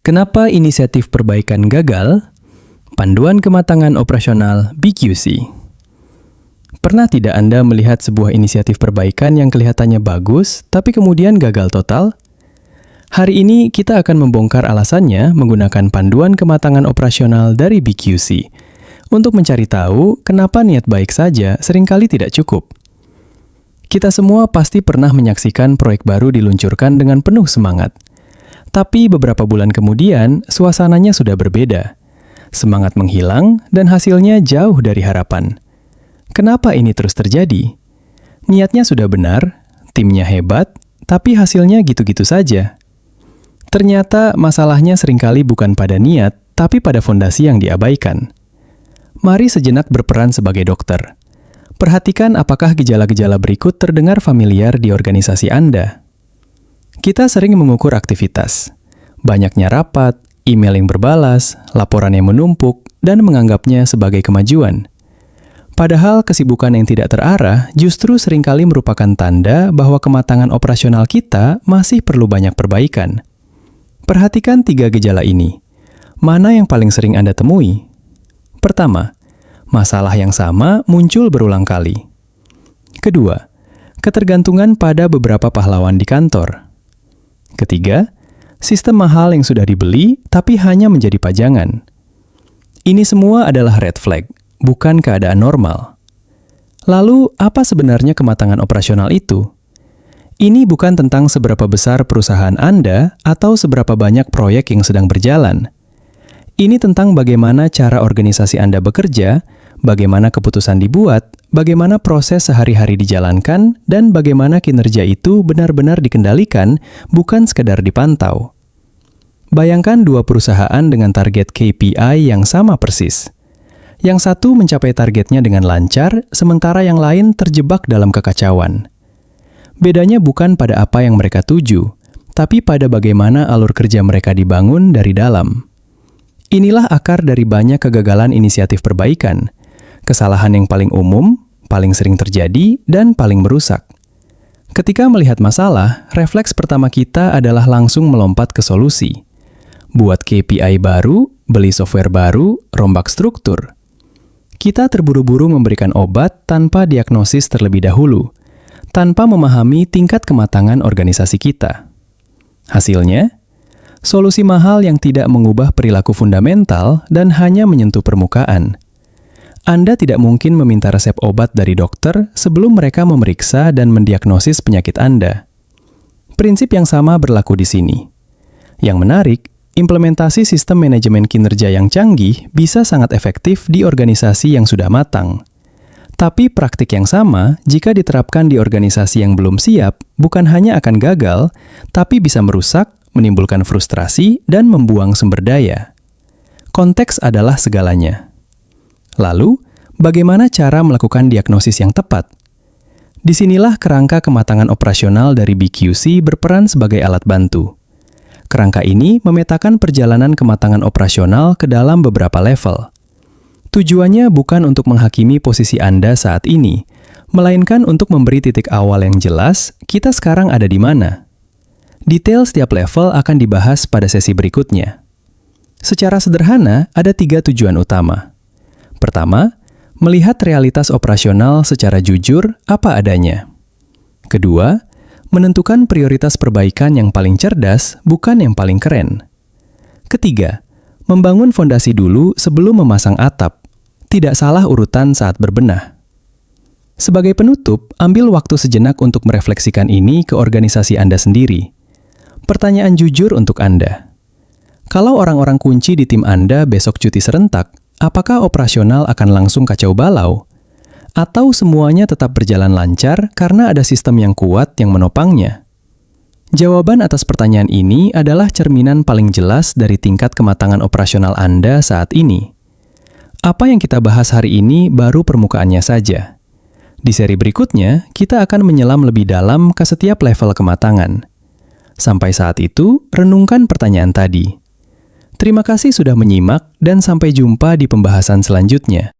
Kenapa inisiatif perbaikan gagal? Panduan kematangan operasional BQC. Pernah tidak Anda melihat sebuah inisiatif perbaikan yang kelihatannya bagus, tapi kemudian gagal total? Hari ini kita akan membongkar alasannya menggunakan panduan kematangan operasional dari BQC untuk mencari tahu kenapa niat baik saja seringkali tidak cukup. Kita semua pasti pernah menyaksikan proyek baru diluncurkan dengan penuh semangat. Tapi beberapa bulan kemudian, suasananya sudah berbeda. Semangat menghilang dan hasilnya jauh dari harapan. Kenapa ini terus terjadi? Niatnya sudah benar, timnya hebat, tapi hasilnya gitu-gitu saja. Ternyata masalahnya seringkali bukan pada niat, tapi pada fondasi yang diabaikan. Mari sejenak berperan sebagai dokter. Perhatikan apakah gejala-gejala berikut terdengar familiar di organisasi Anda. Kita sering mengukur aktivitas. Banyaknya rapat, email yang berbalas, laporan yang menumpuk, dan menganggapnya sebagai kemajuan. Padahal kesibukan yang tidak terarah justru seringkali merupakan tanda bahwa kematangan operasional kita masih perlu banyak perbaikan. Perhatikan 3 gejala ini. Mana yang paling sering Anda temui? Pertama, masalah yang sama muncul berulang kali. Kedua, ketergantungan pada beberapa pahlawan di kantor. Ketiga, sistem mahal yang sudah dibeli tapi hanya menjadi pajangan. Ini semua adalah red flag, bukan keadaan normal. Lalu, apa sebenarnya kematangan operasional itu? Ini bukan tentang seberapa besar perusahaan Anda atau seberapa banyak proyek yang sedang berjalan. Ini tentang bagaimana cara organisasi Anda bekerja, bagaimana keputusan dibuat, bagaimana proses sehari-hari dijalankan, dan bagaimana kinerja itu benar-benar dikendalikan, bukan sekadar dipantau. Bayangkan 2 perusahaan dengan target KPI yang sama persis. Yang satu mencapai targetnya dengan lancar, sementara yang lain terjebak dalam kekacauan. Bedanya bukan pada apa yang mereka tuju, tapi pada bagaimana alur kerja mereka dibangun dari dalam. Inilah akar dari banyak kegagalan inisiatif perbaikan. Kesalahan yang paling umum, paling sering terjadi, dan paling merusak. Ketika melihat masalah, refleks pertama kita adalah langsung melompat ke solusi. Buat KPI baru, beli software baru, rombak struktur. Kita terburu-buru memberikan obat tanpa diagnosis terlebih dahulu, tanpa memahami tingkat kematangan organisasi kita. Hasilnya, solusi mahal yang tidak mengubah perilaku fundamental dan hanya menyentuh permukaan. Anda tidak mungkin meminta resep obat dari dokter sebelum mereka memeriksa dan mendiagnosis penyakit Anda. Prinsip yang sama berlaku di sini. Yang menarik, implementasi sistem manajemen kinerja yang canggih bisa sangat efektif di organisasi yang sudah matang. Tapi praktik yang sama, jika diterapkan di organisasi yang belum siap, bukan hanya akan gagal, tapi bisa merusak, menimbulkan frustrasi, dan membuang sumber daya. Konteks adalah segalanya. Lalu, bagaimana cara melakukan diagnosis yang tepat? Disinilah kerangka kematangan operasional dari BQC berperan sebagai alat bantu. Kerangka ini memetakan perjalanan kematangan operasional ke dalam beberapa level. Tujuannya bukan untuk menghakimi posisi Anda saat ini, melainkan untuk memberi titik awal yang jelas, kita sekarang ada di mana. Detail setiap level akan dibahas pada sesi berikutnya. Secara sederhana, ada 3 tujuan utama. Pertama, melihat realitas operasional secara jujur apa adanya. Kedua, menentukan prioritas perbaikan yang paling cerdas, bukan yang paling keren. Ketiga, membangun fondasi dulu sebelum memasang atap. Tidak salah urutan saat berbenah. Sebagai penutup, ambil waktu sejenak untuk merefleksikan ini ke organisasi Anda sendiri. Pertanyaan jujur untuk Anda. Kalau orang-orang kunci di tim Anda besok cuti serentak, apakah operasional akan langsung kacau balau? Atau semuanya tetap berjalan lancar karena ada sistem yang kuat yang menopangnya? Jawaban atas pertanyaan ini adalah cerminan paling jelas dari tingkat kematangan operasional Anda saat ini. Apa yang kita bahas hari ini baru permukaannya saja. Di seri berikutnya, kita akan menyelam lebih dalam ke setiap level kematangan. Sampai saat itu, renungkan pertanyaan tadi. Terima kasih sudah menyimak dan sampai jumpa di pembahasan selanjutnya.